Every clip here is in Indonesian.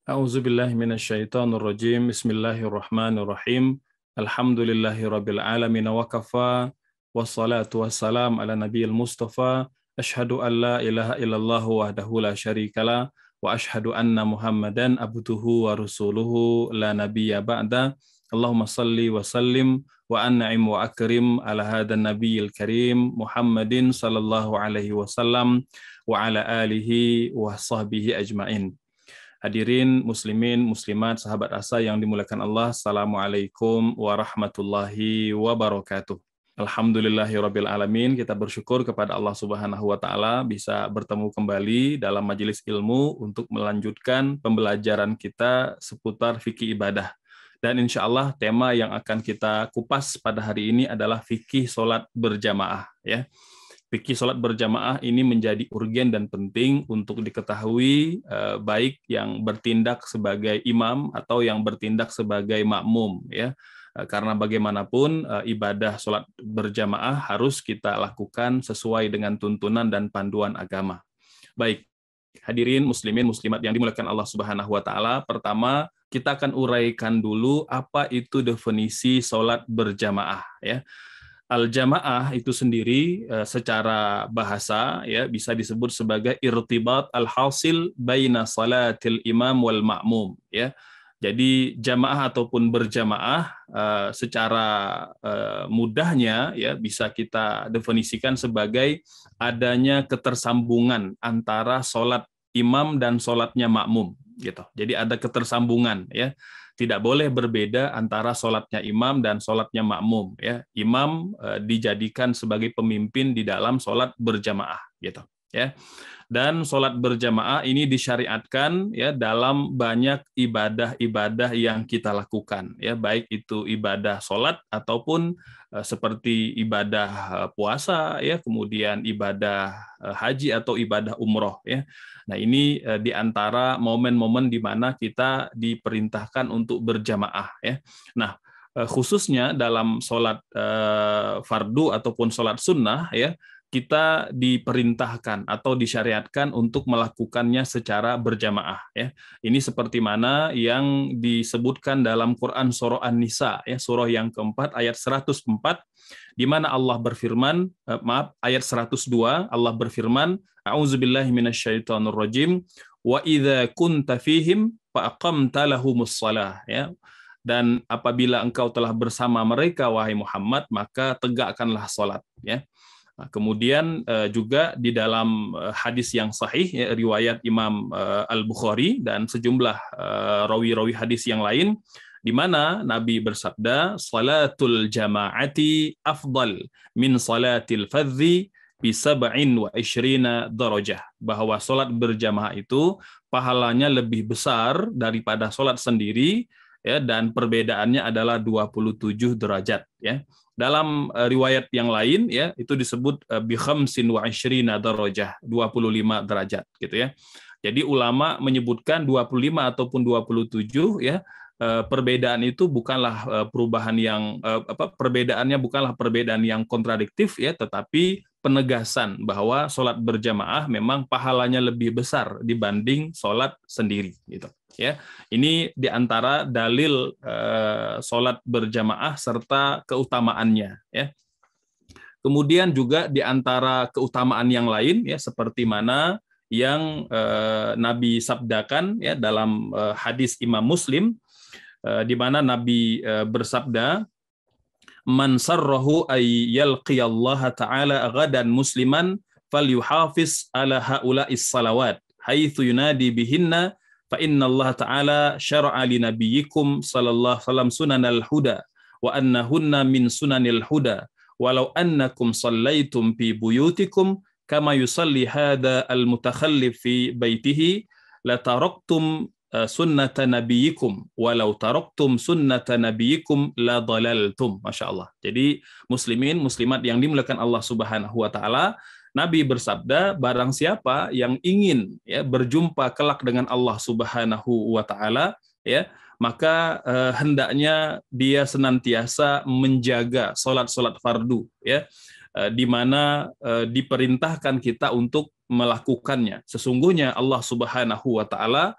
A'udzubillahi minasyaitonirrajim. Bismillahirrahmanirrahim. Alhamdulillahirabbil alamin wa kafa. Wassalatu wassalam ala nabiyil mustafa. Asyhadu an la ilaha illallah wahdahu la syarikalah wa asyhadu anna Muhammadan abduhu wa rasuluhu la nabiyya ba'da. Allahumma salli wa sallim wa an'im wa akrim ala hadan nabiyil karim Muhammadin sallallahu alaihi wasallam wa ala alihi wa sahbihi ajmain. Hadirin muslimin, muslimat, sahabat asa yang dimuliakan Allah, Assalamualaikum warahmatullahi wabarakatuh. Alhamdulillahirabbil alamin, kita bersyukur kepada Allah Subhanahu wa taala bisa bertemu kembali dalam majelis ilmu untuk melanjutkan pembelajaran kita seputar fikih ibadah. Dan insya Allah tema yang akan kita kupas pada hari ini adalah fikih sholat berjamaah, ya. Fikih sholat berjamaah ini menjadi urgen dan penting untuk diketahui, baik yang bertindak sebagai imam atau yang bertindak sebagai makmum, ya. Karena bagaimanapun ibadah sholat berjamaah harus kita lakukan sesuai dengan tuntunan dan panduan agama. Baik, hadirin muslimin muslimat yang dimuliakan Allah Subhanahu wa taala, pertama kita akan uraikan dulu apa itu definisi sholat berjamaah, ya. Al-jamaah itu sendiri secara bahasa ya bisa disebut sebagai irtibat al-hasil baina salatil imam wal ma'mum, ya. Jadi jamaah ataupun berjamaah secara mudahnya ya bisa kita definisikan sebagai adanya ketersambungan antara sholat imam dan sholatnya makmum gitu. Jadi ada ketersambungan, ya. Tidak boleh berbeda antara sholatnya imam dan sholatnya makmum, ya. Imam dijadikan sebagai pemimpin di dalam sholat berjamaah gitu, ya. Dan sholat berjamaah ini disyariatkan ya dalam banyak ibadah-ibadah yang kita lakukan, ya, baik itu ibadah sholat ataupun seperti ibadah puasa, ya, kemudian ibadah haji atau ibadah umroh, ya. Nah, ini di antara momen-momen di mana kita diperintahkan untuk berjamaah, ya. Nah, khususnya dalam sholat fardu ataupun sholat sunnah, ya, kita diperintahkan atau disyariatkan untuk melakukannya secara berjamaah, ya. Ini seperti mana yang disebutkan dalam Quran surah An-Nisa, ya, surah yang keempat ayat 104, di mana Allah berfirman, ayat 102, Allah berfirman, A'udzubillahi minasyaitonirrajim, wa idza kunta fihim fa aqamta lahumus shalah, ya. Dan apabila engkau telah bersama mereka wahai Muhammad, maka tegakkanlah salat, ya. Nah, kemudian juga di dalam hadis yang sahih, ya, riwayat Imam Al-Bukhari dan sejumlah rawi-rawi hadis yang lain, di mana Nabi bersabda, salatul jama'ati afdal min salatil fadzi bi 27 darajah, bahwa salat berjamaah itu pahalanya lebih besar daripada salat sendiri, ya, dan perbedaannya adalah 27 derajat, ya. Dalam riwayat yang lain, ya, itu disebut bi 25 darajah, 25 derajat gitu, ya. Jadi ulama menyebutkan 25 ataupun 27, ya. Perbedaan itu bukanlah perubahan yang perbedaannya bukanlah perbedaan yang kontradiktif, ya, tetapi penegasan bahwa sholat berjamaah memang pahalanya lebih besar dibanding sholat sendiri gitu, ya. Ini diantara dalil sholat berjamaah serta keutamaannya, ya. Kemudian juga diantara keutamaan yang lain, ya, seperti mana yang Nabi sabdakan, ya, dalam hadis Imam Muslim, di mana Nabi bersabda, man sarrahu ay yalqiyallaha ta'ala ghadan musliman falyuhafiz ala haula'is salawat haitsu yunadi bihinna fa innallaha ta'ala syara'a li nabiyyikum sallallahu alaihi wasallam sunanal huda wa annahunna min sunanil huda walau annakum sallaitum fi buyutikum kama yusalli hadha al mutakhallif fi baitihi la taraktum sunnata nabiyikum walau taraktum sunnata nabiyikum la dalaltum. Masya Allah. Jadi muslimin muslimat yang dimuliakan Allah Subhanahu wa taala, Nabi bersabda, barang siapa yang ingin, ya, berjumpa kelak dengan Allah Subhanahu wa taala, ya, maka hendaknya dia senantiasa menjaga salat-salat fardu, ya, di mana diperintahkan kita untuk melakukannya. Sesungguhnya Allah Subhanahu wa taala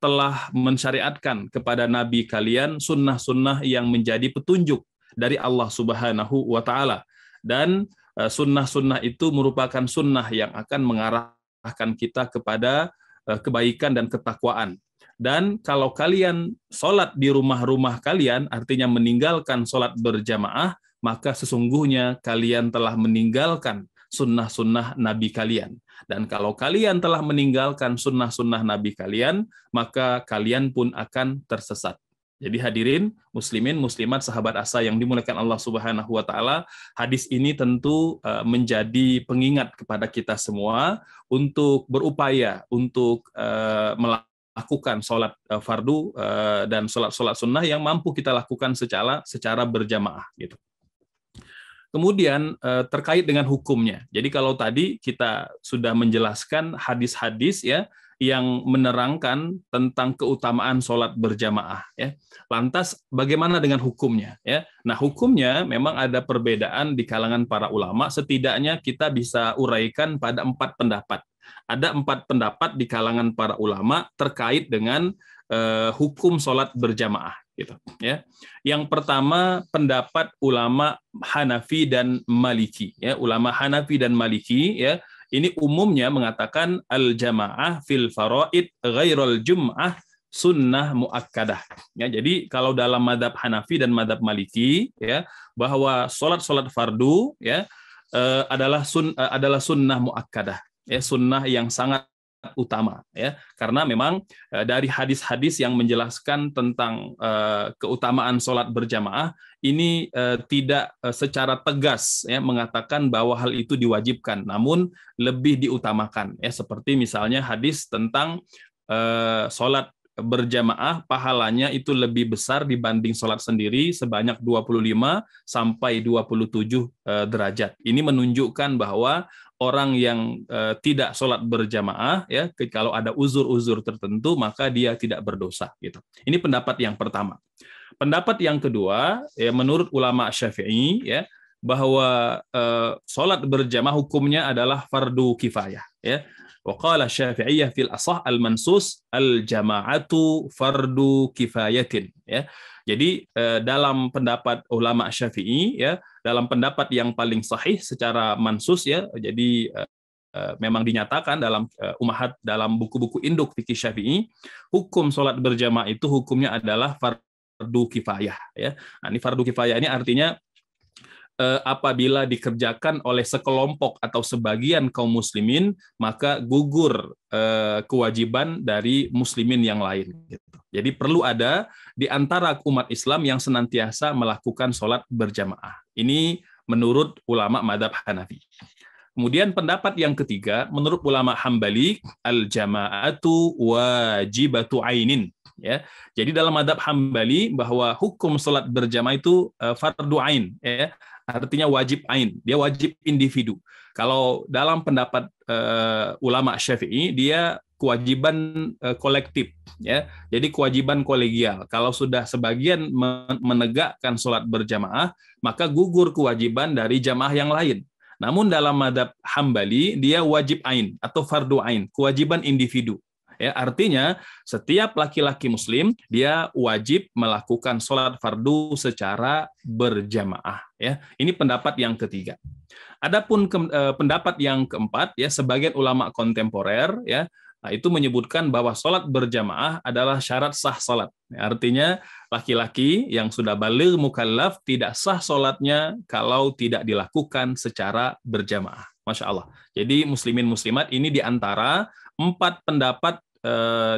telah mensyariatkan kepada nabi kalian sunnah-sunnah yang menjadi petunjuk dari Allah Subhanahu wa taala. Dan sunnah-sunnah itu merupakan sunnah yang akan mengarahkan kita kepada kebaikan dan ketakwaan. Dan kalau kalian sholat di rumah-rumah kalian, artinya meninggalkan sholat berjamaah, maka sesungguhnya kalian telah meninggalkan sunnah-sunnah Nabi kalian. Dan kalau kalian telah meninggalkan sunnah-sunnah Nabi kalian, maka kalian pun akan tersesat. Jadi hadirin, muslimin, muslimat, sahabat asa yang dimuliakan Allah Subhanahu wa taala, hadis ini tentu menjadi pengingat kepada kita semua untuk berupaya untuk melakukan sholat fardu dan sholat sunnah yang mampu kita lakukan secara berjamaah gitu. Kemudian terkait dengan hukumnya. Jadi kalau tadi kita sudah menjelaskan hadis-hadis ya yang menerangkan tentang keutamaan sholat berjamaah ya. Lantas bagaimana dengan hukumnya ya? Nah, hukumnya memang ada perbedaan di kalangan para ulama, setidaknya kita bisa uraikan pada 4 pendapat. Ada 4 pendapat di kalangan para ulama terkait dengan hukum sholat berjamaah gitu ya. Yang pertama pendapat ulama Hanafi dan Maliki ya. Ulama Hanafi dan Maliki ya, ini umumnya mengatakan al-jamaah fil faraid ghairul jum'ah sunnah muakkadah. Ya, jadi kalau dalam mazhab Hanafi dan mazhab Maliki ya, bahwa sholat fardu ya adalah sunnah muakkadah, ya, sunnah yang sangat utama ya, karena memang dari hadis-hadis yang menjelaskan tentang keutamaan sholat berjamaah ini tidak secara tegas ya mengatakan bahwa hal itu diwajibkan, namun lebih diutamakan ya, seperti misalnya hadis tentang sholat berjamaah pahalanya itu lebih besar dibanding sholat sendiri sebanyak 25 sampai 27 derajat. Ini menunjukkan bahwa orang yang tidak sholat berjamaah ya, kalau ada uzur-uzur tertentu maka dia tidak berdosa gitu. Ini pendapat yang pertama. Pendapat yang kedua ya, menurut ulama Syafi'i ya, bahwa sholat berjamaah hukumnya adalah fardu kifayah ya. Wa qala Syafi'iyah fil asah al-mansus al-jama'atu fardu kifayatin ya. Jadi dalam pendapat ulama Syafi'i ya, dalam pendapat yang paling sahih secara mansus ya, jadi memang dinyatakan dalam ummahat, dalam buku-buku induk fikih Syafi'i, hukum sholat berjamaah itu hukumnya adalah fardu kifayah ya. Nah, ini fardu kifayah ini artinya apabila dikerjakan oleh sekelompok atau sebagian kaum muslimin, maka gugur kewajiban dari muslimin yang lain. Jadi perlu ada di antara umat Islam yang senantiasa melakukan sholat berjamaah. Ini menurut ulama mazhab Hanafi. Kemudian pendapat yang ketiga, menurut ulama Hambali, al-jama'atu wajibatu ainin. Ya, jadi dalam mazhab Hambali bahwa hukum sholat berjamaah itu fardu ain, ya, artinya wajib ain, dia wajib individu. Kalau dalam pendapat ulama Syafi'i, dia kewajiban kolektif, ya, jadi kewajiban kolegial. Kalau sudah sebagian menegakkan sholat berjamaah, maka gugur kewajiban dari jamaah yang lain. Namun dalam mazhab Hambali, dia wajib ain atau fardu ain, kewajiban individu. Ya, artinya setiap laki-laki muslim dia wajib melakukan sholat fardu secara berjamaah. Ya, ini pendapat yang ketiga. Adapun pendapat yang keempat, ya, sebagian ulama kontemporer ya, nah, itu menyebutkan bahwa sholat berjamaah adalah syarat sah sholat. Ya, artinya laki-laki yang sudah baligh mukallaf tidak sah sholatnya kalau tidak dilakukan secara berjamaah. Masya Allah. Jadi muslimin muslimat ini diantara 4 pendapat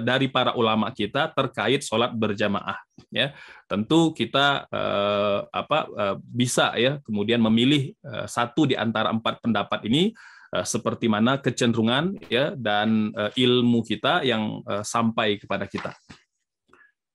dari para ulama kita terkait sholat berjamaah. Ya, tentu kita bisa ya kemudian memilih satu di antara 4 pendapat ini seperti mana kecenderungan ya dan ilmu kita yang sampai kepada kita.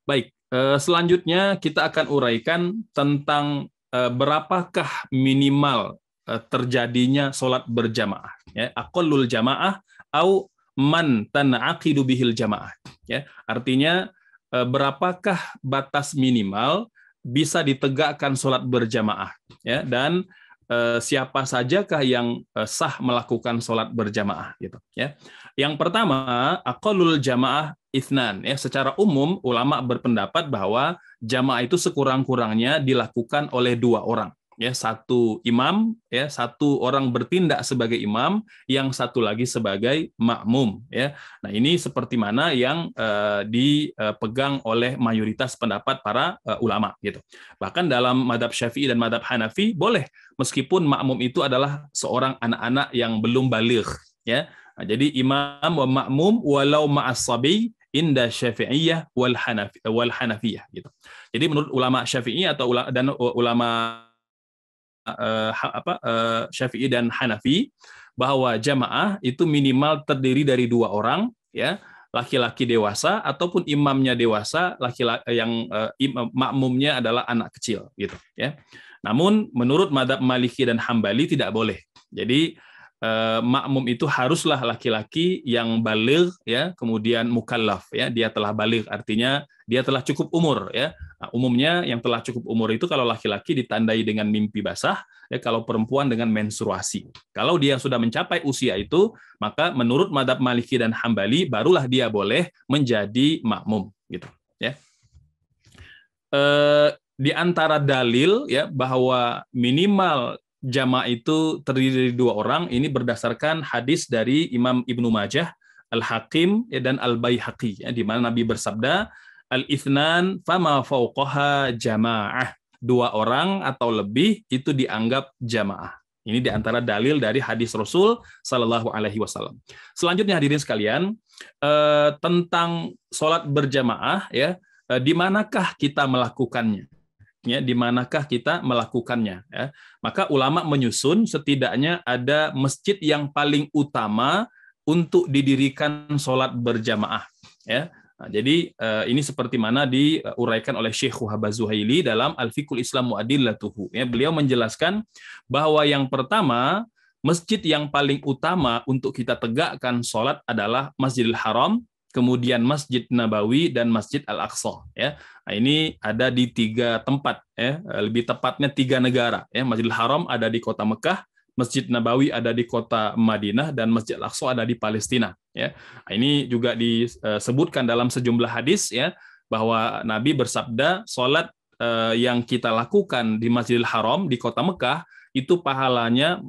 Baik, selanjutnya kita akan uraikan tentang berapakah minimal terjadinya sholat berjamaah. Ya, aqallul jamaah au man tan'aqidu bihil jamaah. Ya, artinya berapakah batas minimal bisa ditegakkan sholat berjamaah. Ya, dan siapa sajakah yang sah melakukan sholat berjamaah gitu ya. Yang pertama, aqallul jamaah itsnan. Ya, secara umum ulama berpendapat bahwa jamaah itu sekurang-kurangnya dilakukan oleh 2 orang. Ya, satu imam, ya, satu orang bertindak sebagai imam, yang satu lagi sebagai makmum. Ya, nah ini seperti mana yang dipegang oleh mayoritas pendapat para ulama. Gitu. Bahkan dalam madhab Syafi'i dan madhab Hanafi boleh, meskipun makmum itu adalah seorang anak-anak yang belum baligh. Ya, nah, jadi imam wa makmum walau ma'as sabi inda Syafi'iyah wal Hanafiyah. Gitu. Jadi menurut ulama Syafi'i atau ulama Syafi'i dan Hanafi, bahwa jamaah itu minimal terdiri dari 2 orang, ya, laki-laki dewasa ataupun imamnya dewasa, laki-laki yang makmumnya adalah anak kecil, gitu, ya. Namun menurut madhab Maliki dan Hambali tidak boleh. Jadi makmum itu haruslah laki-laki yang baligh, ya, kemudian mukallaf, ya, dia telah baligh, artinya dia telah cukup umur, ya. Nah, umumnya yang telah cukup umur itu kalau laki-laki ditandai dengan mimpi basah, ya, kalau perempuan dengan menstruasi. Kalau dia sudah mencapai usia itu, maka menurut madhab Maliki dan Hambali barulah dia boleh menjadi makmum, gitu, ya. Di antara dalil, ya, bahwa minimal jamaah itu terdiri dari 2 orang, ini berdasarkan hadis dari Imam Ibnu Majah, Al-Hakim, ya, dan Al-Baihaqi, ya, di mana Nabi bersabda, al-itsnan fama fauqaha jamaah. 2 orang atau lebih itu dianggap jamaah. Ini di antara dalil dari hadis Rasul Sallallahu Alaihi Wasallam. Selanjutnya hadirin sekalian, tentang sholat berjamaah, ya, di manakah kita melakukannya? Ya, di manakah kita melakukannya? Ya. Maka ulama menyusun setidaknya ada masjid yang paling utama untuk didirikan sholat berjamaah. Ya. Nah, jadi ini seperti mana diuraikan oleh Syekh Wahab Zuhaili dalam Al-Fiqhul Islam Mu'adillatuhu. Ya, beliau menjelaskan bahwa yang pertama, masjid yang paling utama untuk kita tegakkan sholat adalah Masjidil Haram, kemudian Masjid Nabawi, dan Masjid Al-Aqsa. Ya. Nah, ini ada di 3 tempat, ya. Lebih tepatnya 3 negara. Ya. Masjidil Haram ada di kota Mekah, Masjid Nabawi ada di kota Madinah, dan Masjid Al-Aqsa ada di Palestina. Ya. Nah, ini juga disebutkan dalam sejumlah hadis, ya, bahwa Nabi bersabda, sholat yang kita lakukan di Masjidil Haram di kota Mekah itu pahalanya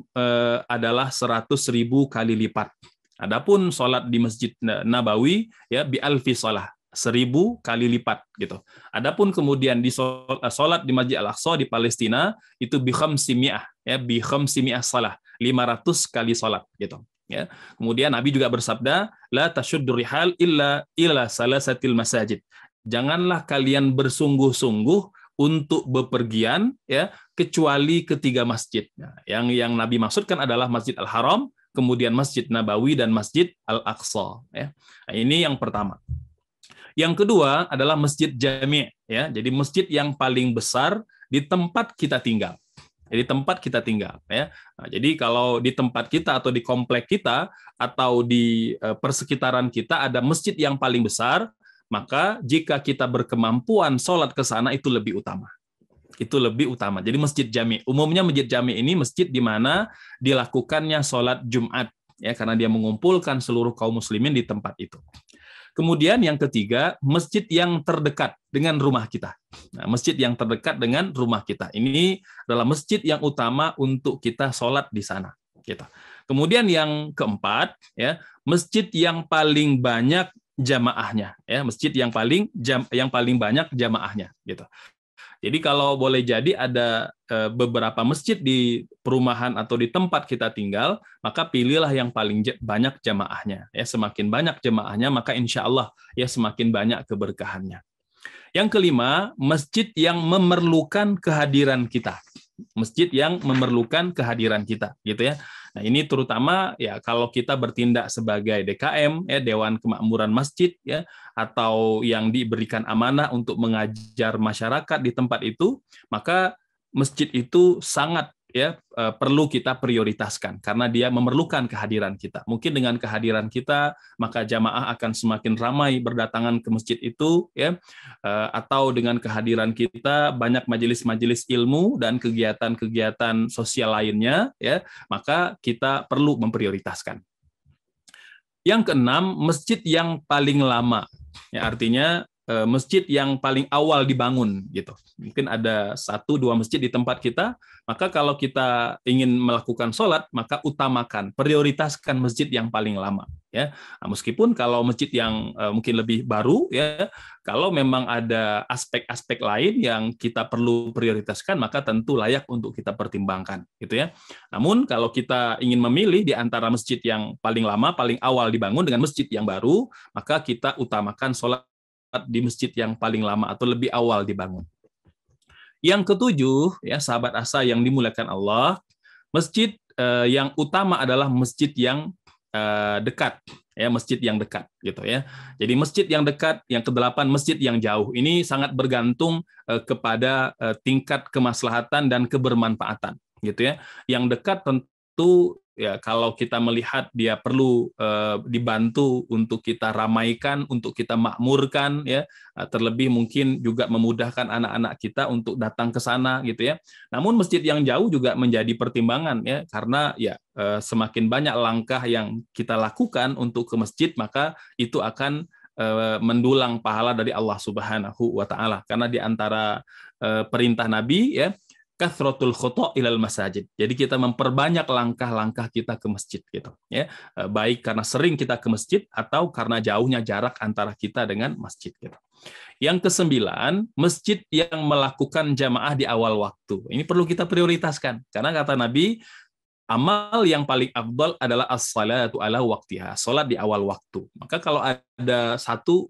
adalah 100.000 kali lipat. Adapun sholat di Masjid Nabawi, ya, bi alfi sholah, 1.000 kali lipat, gitu. Adapun kemudian di sholat di Masjid Al-Aqsa di Palestina itu bi khamsimi'ah, ya, bi khamsimi'ah sholah, 500 kali sholat, gitu. Ya. Kemudian Nabi juga bersabda, la tasyuddur rihal illa salasatil masajid. Janganlah kalian bersungguh-sungguh untuk bepergian, ya, kecuali ke 3 masjid. Nah, yang Nabi maksudkan adalah Masjid Al-Haram, kemudian Masjid Nabawi, dan Masjid Al-Aqsa. Ya. Nah, ini yang pertama. Yang kedua adalah masjid jami', ya. Jadi masjid yang paling besar di tempat kita tinggal. Jadi tempat kita tinggal, ya. Nah, jadi kalau di tempat kita atau di komplek kita atau di persekitaran kita ada masjid yang paling besar, maka jika kita berkemampuan sholat ke sana itu lebih utama. Itu lebih utama. Jadi masjid jami. Umumnya masjid jami ini masjid di mana dilakukannya sholat Jumat, ya, karena dia mengumpulkan seluruh kaum muslimin di tempat itu. Kemudian yang ketiga, masjid yang terdekat dengan rumah kita. Nah, masjid yang terdekat dengan rumah kita. Ini adalah masjid yang utama untuk kita sholat di sana. Gitu. Kemudian yang keempat, ya, masjid yang paling banyak jamaahnya, ya, masjid yang paling banyak jamaahnya, gitu. Jadi kalau boleh jadi ada beberapa masjid di perumahan atau di tempat kita tinggal, maka pilihlah yang paling banyak jamaahnya. Ya, semakin banyak jamaahnya, maka insya Allah, ya, semakin banyak keberkahannya. Yang kelima, masjid yang memerlukan kehadiran kita. Masjid yang memerlukan kehadiran kita, gitu ya. Nah, ini terutama, ya, kalau kita bertindak sebagai DKM, ya, Dewan Kemakmuran Masjid, ya, atau yang diberikan amanah untuk mengajar masyarakat di tempat itu, maka masjid itu sangat, ya, perlu kita prioritaskan karena dia memerlukan kehadiran kita. Mungkin dengan kehadiran kita maka jamaah akan semakin ramai berdatangan ke masjid itu, ya, atau dengan kehadiran kita banyak majelis-majelis ilmu dan kegiatan-kegiatan sosial lainnya, ya, maka kita perlu memprioritaskan. Yang keenam, masjid yang paling lama. Ya, artinya masjid yang paling awal dibangun gitu. Mungkin ada 1-2 masjid di tempat kita, maka kalau kita ingin melakukan sholat, maka utamakan, prioritaskan masjid yang paling lama. Ya, nah, meskipun kalau masjid yang mungkin lebih baru, ya, kalau memang ada aspek-aspek lain yang kita perlu prioritaskan, maka tentu layak untuk kita pertimbangkan, gitu ya. Namun kalau kita ingin memilih di antara masjid yang paling lama, paling awal dibangun dengan masjid yang baru, maka kita utamakan sholat di masjid yang paling lama atau lebih awal dibangun. Yang ketujuh, ya sahabat asa yang dimuliakan Allah, masjid yang utama adalah masjid yang dekat, ya masjid yang dekat, gitu ya. Jadi masjid yang dekat, yang kedelapan masjid yang jauh. Ini sangat bergantung kepada tingkat kemaslahatan dan kebermanfaatan, gitu ya. Yang dekat tentu ya kalau kita melihat dia perlu dibantu untuk kita ramaikan, untuk kita makmurkan, ya terlebih mungkin juga memudahkan anak-anak kita untuk datang ke sana, gitu ya. Namun masjid yang jauh juga menjadi pertimbangan, ya karena ya semakin banyak langkah yang kita lakukan untuk ke masjid, maka itu akan mendulang pahala dari Allah Subhanahu wa taala. Karena di antara perintah Nabi, ya kathratul khoto' ilal masajid. Jadi kita memperbanyak langkah-langkah kita ke masjid, gitu ya. Baik karena sering kita ke masjid atau karena jauhnya jarak antara kita dengan masjid, gitu. Yang kesembilan, masjid yang melakukan jamaah di awal waktu. Ini perlu kita prioritaskan karena kata Nabi, amal yang paling afdal adalah as-salatu ala waktiha, salat di awal waktu. Maka kalau ada satu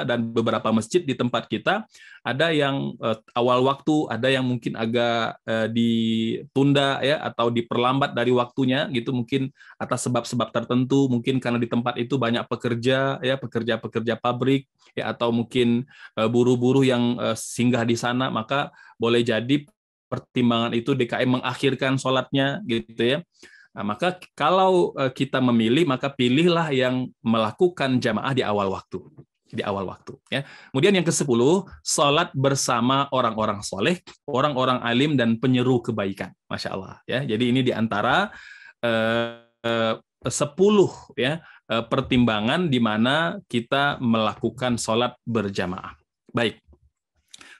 dan beberapa masjid di tempat kita, ada yang awal waktu, ada yang mungkin agak ditunda, ya atau diperlambat dari waktunya, gitu, mungkin atas sebab-sebab tertentu, mungkin karena di tempat itu banyak pekerja, ya pekerja-pekerja pabrik, ya atau mungkin buruh-buruh yang singgah di sana, maka boleh jadi pertimbangan itu DKM mengakhirkan sholatnya, gitu ya. Nah, maka kalau kita memilih, maka pilihlah yang melakukan jamaah di awal waktu. Di awal waktu. Ya. Kemudian yang ke-10, sholat bersama orang-orang soleh, orang-orang alim dan penyeru kebaikan. Masya Allah. Ya. Jadi ini di antara 10 ya pertimbangan di mana kita melakukan sholat berjamaah. Baik.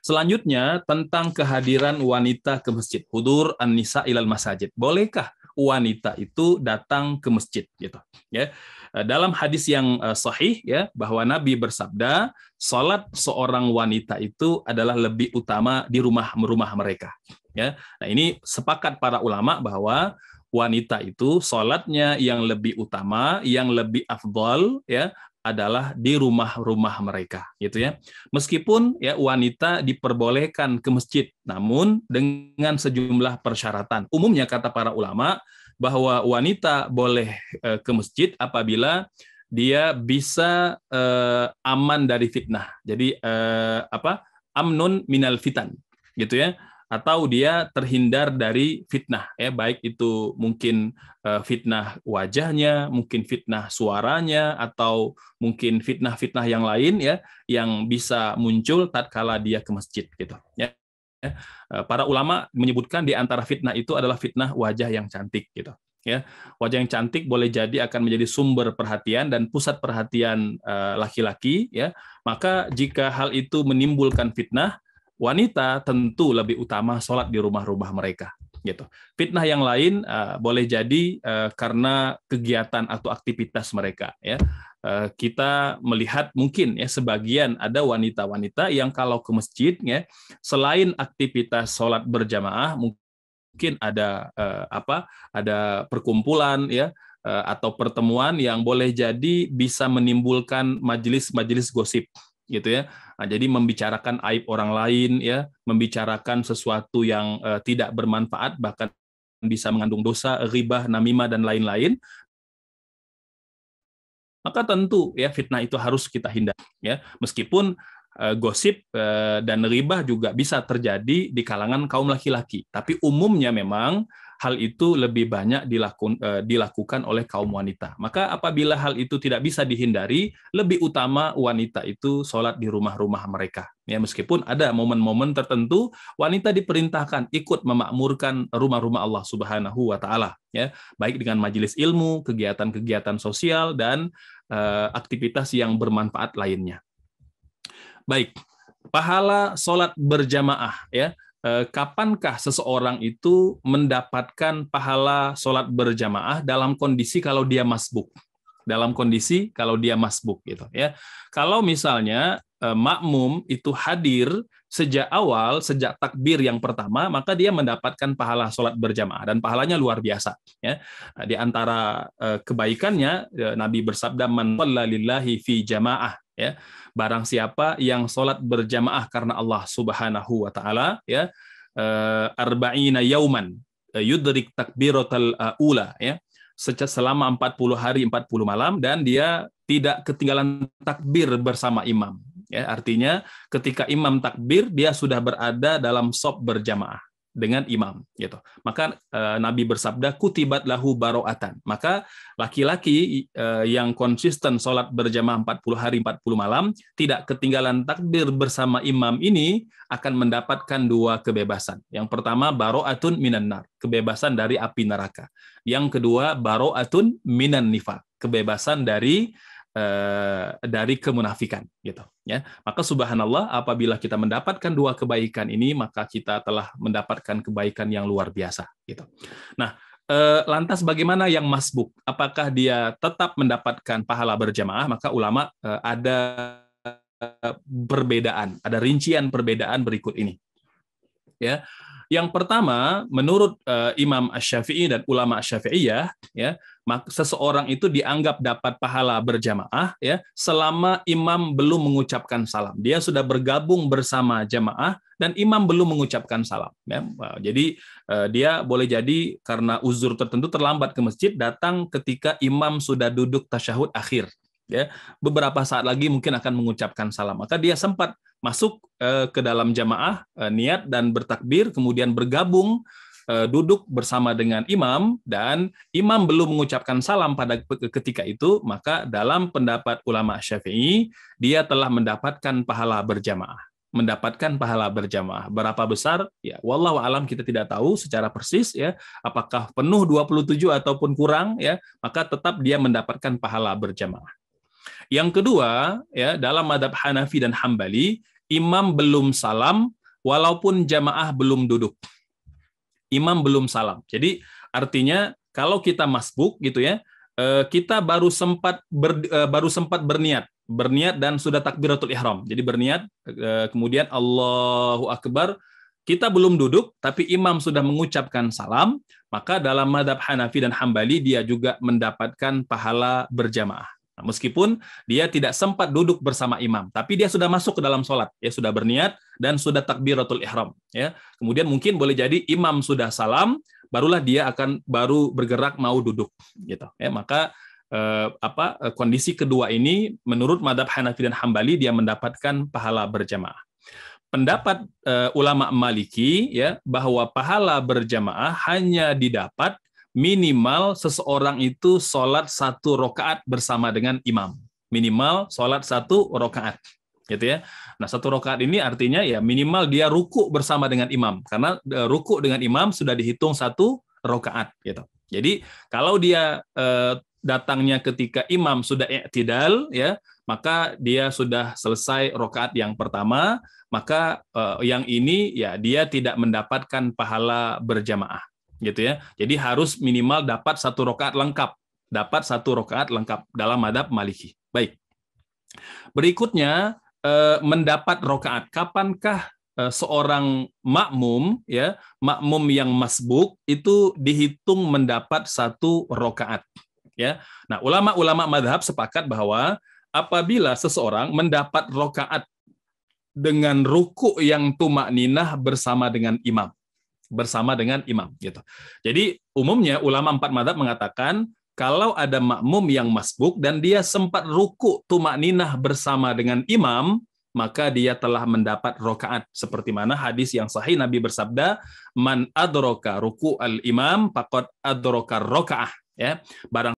Selanjutnya tentang kehadiran wanita ke masjid. Hudur an-nisa ilal masajid. Bolehkah wanita itu datang ke masjid, gitu ya. Dalam hadis yang sahih, ya, bahwa Nabi bersabda, salat seorang wanita itu adalah lebih utama di rumah mereka, ya. Nah, ini sepakat para ulama bahwa wanita itu salatnya yang lebih utama, yang lebih afdal, ya, adalah di rumah-rumah mereka, gitu ya. Meskipun ya wanita diperbolehkan ke masjid, namun dengan sejumlah persyaratan. Umumnya kata para ulama bahwa wanita boleh ke masjid apabila dia bisa aman dari fitnah. Jadi amnun minal fitan, gitu ya. Atau dia terhindar dari fitnah, ya baik itu mungkin fitnah wajahnya, mungkin fitnah suaranya, atau mungkin fitnah-fitnah yang lain, ya yang bisa muncul tatkala dia ke masjid, gitu ya. Para ulama menyebutkan di antara fitnah itu adalah fitnah wajah yang cantik, gitu ya. Wajah yang cantik boleh jadi akan menjadi sumber perhatian dan pusat perhatian laki-laki, ya. Maka jika hal itu menimbulkan fitnah, wanita tentu lebih utama sholat di rumah-rumah mereka, gitu. Fitnah yang lain boleh jadi karena kegiatan atau aktivitas mereka, ya. Kita melihat mungkin ya sebagian ada wanita-wanita yang kalau ke masjid, ya, selain aktivitas sholat berjamaah, mungkin ada ada perkumpulan, ya, atau pertemuan yang boleh jadi bisa menimbulkan majelis-majelis gosip, gitu ya. Nah, jadi membicarakan aib orang lain, ya, membicarakan sesuatu yang tidak bermanfaat, bahkan bisa mengandung dosa, ghibah, namimah dan lain-lain. Maka tentu ya fitnah itu harus kita hindari, ya. Meskipun gosip dan ghibah juga bisa terjadi di kalangan kaum laki-laki, tapi umumnya memang hal itu lebih banyak dilakukan oleh kaum wanita. Maka apabila hal itu tidak bisa dihindari, lebih utama wanita itu sholat di rumah-rumah mereka. Ya, meskipun ada momen-momen tertentu wanita diperintahkan ikut memakmurkan rumah-rumah Allah Subhanahu wa taala, ya, baik dengan majelis ilmu, kegiatan-kegiatan sosial dan aktivitas yang bermanfaat lainnya. Baik, pahala sholat berjamaah ya. Kapankah seseorang itu mendapatkan pahala sholat berjamaah dalam kondisi kalau dia masbuk? Dalam kondisi kalau dia masbuk gitu ya. Kalau misalnya makmum itu hadir sejak awal, sejak takbir yang pertama, maka dia mendapatkan pahala sholat berjamaah dan pahalanya luar biasa. Ya, di antara kebaikannya Nabi bersabda, "Man shalla lillahi fi jamaah." Ya, barang siapa yang sholat berjamaah karena Allah Subhanahu wa taala ya, arba'ina yauman yudrik takbiratal ula ya, selama 40 hari 40 malam dan dia tidak ketinggalan takbir bersama imam ya, artinya ketika imam takbir dia sudah berada dalam shaf berjamaah dengan imam gitu. Maka Nabi bersabda kutibat lahu baro'atan. Maka laki-laki yang konsisten sholat berjamaah 40 hari 40 malam tidak ketinggalan takbir bersama imam ini akan mendapatkan 2 kebebasan. Yang pertama baro'atun minan nar, kebebasan dari api neraka. Yang kedua baro'atun minan nifaq, kebebasan dari kemunafikan gitu ya. Maka subhanallah, apabila kita mendapatkan 2 kebaikan ini maka kita telah mendapatkan kebaikan yang luar biasa gitu. Nah, lantas bagaimana yang masbuk? Apakah dia tetap mendapatkan pahala berjamaah? Maka ulama ada perbedaan, ada rincian perbedaan berikut ini. Ya. Yang pertama, menurut Imam Asy-Syafi'i dan ulama Asy-Syafi'iyah, ya, maka seseorang itu dianggap dapat pahala berjamaah ya selama imam belum mengucapkan salam. Dia sudah bergabung bersama jamaah dan imam belum mengucapkan salam. Ya. Jadi dia boleh jadi karena uzur tertentu terlambat ke masjid, datang ketika imam sudah duduk tasyahud akhir. Ya, beberapa saat lagi mungkin akan mengucapkan salam. Maka dia sempat masuk ke dalam jamaah, niat dan bertakbir, kemudian bergabung, duduk bersama dengan imam, dan imam belum mengucapkan salam pada ketika itu, maka dalam pendapat ulama Syafi'i, dia telah mendapatkan pahala berjamaah. Mendapatkan pahala berjamaah. Berapa besar? Ya, wallahu alam, kita tidak tahu secara persis ya, apakah penuh 27 ataupun kurang ya, maka tetap dia mendapatkan pahala berjamaah. Yang kedua, ya, dalam mazhab Hanafi dan Hambali, imam belum salam walaupun jamaah belum duduk. Imam belum salam. Jadi artinya kalau kita masbuk gitu ya, kita baru sempat berniat dan sudah takbiratul ihram. Jadi berniat, kemudian Allahu Akbar, kita belum duduk tapi imam sudah mengucapkan salam, maka dalam mazhab Hanafi dan Hambali dia juga mendapatkan pahala berjamaah. Nah, meskipun dia tidak sempat duduk bersama imam, tapi dia sudah masuk ke dalam sholat, ya sudah berniat dan sudah takbiratul ihram. Ya, kemudian mungkin boleh jadi imam sudah salam, barulah dia akan baru bergerak mau duduk, gitu. Ya, maka kondisi kedua ini menurut mazhab Hanafi dan Hambali dia mendapatkan pahala berjamaah. Pendapat ulama Maliki ya bahwa pahala berjamaah hanya didapat minimal seseorang itu sholat 1 rakaat bersama dengan imam. Minimal sholat 1 rakaat. Gitu ya. Nah, 1 rakaat ini artinya ya minimal dia ruku bersama dengan imam. Karena ruku dengan imam sudah dihitung 1 rakaat. Gitu. Jadi kalau dia datangnya ketika imam sudah i'tidal, ya, maka dia sudah selesai rakaat yang pertama, maka yang ini ya dia tidak mendapatkan pahala berjamaah. Gitu ya. Jadi harus minimal dapat 1 rakaat lengkap. Dapat 1 rakaat lengkap dalam mazhab Maliki. Baik. Berikutnya mendapat rakaat. Kapankah seorang makmum ya, makmum yang masbuk itu dihitung mendapat 1 rakaat ya. Nah, ulama-ulama mazhab sepakat bahwa apabila seseorang mendapat rakaat dengan ruku yang tumakninah bersama dengan imam gitu. Jadi umumnya ulama 4 mazhab mengatakan kalau ada makmum yang masbuk dan dia sempat ruku tumakninah bersama dengan imam, maka dia telah mendapat rakaat. Seperti mana hadis yang sahih Nabi bersabda, "Man adraka ruku al-imam faqad adraka rakaah." Ya, barang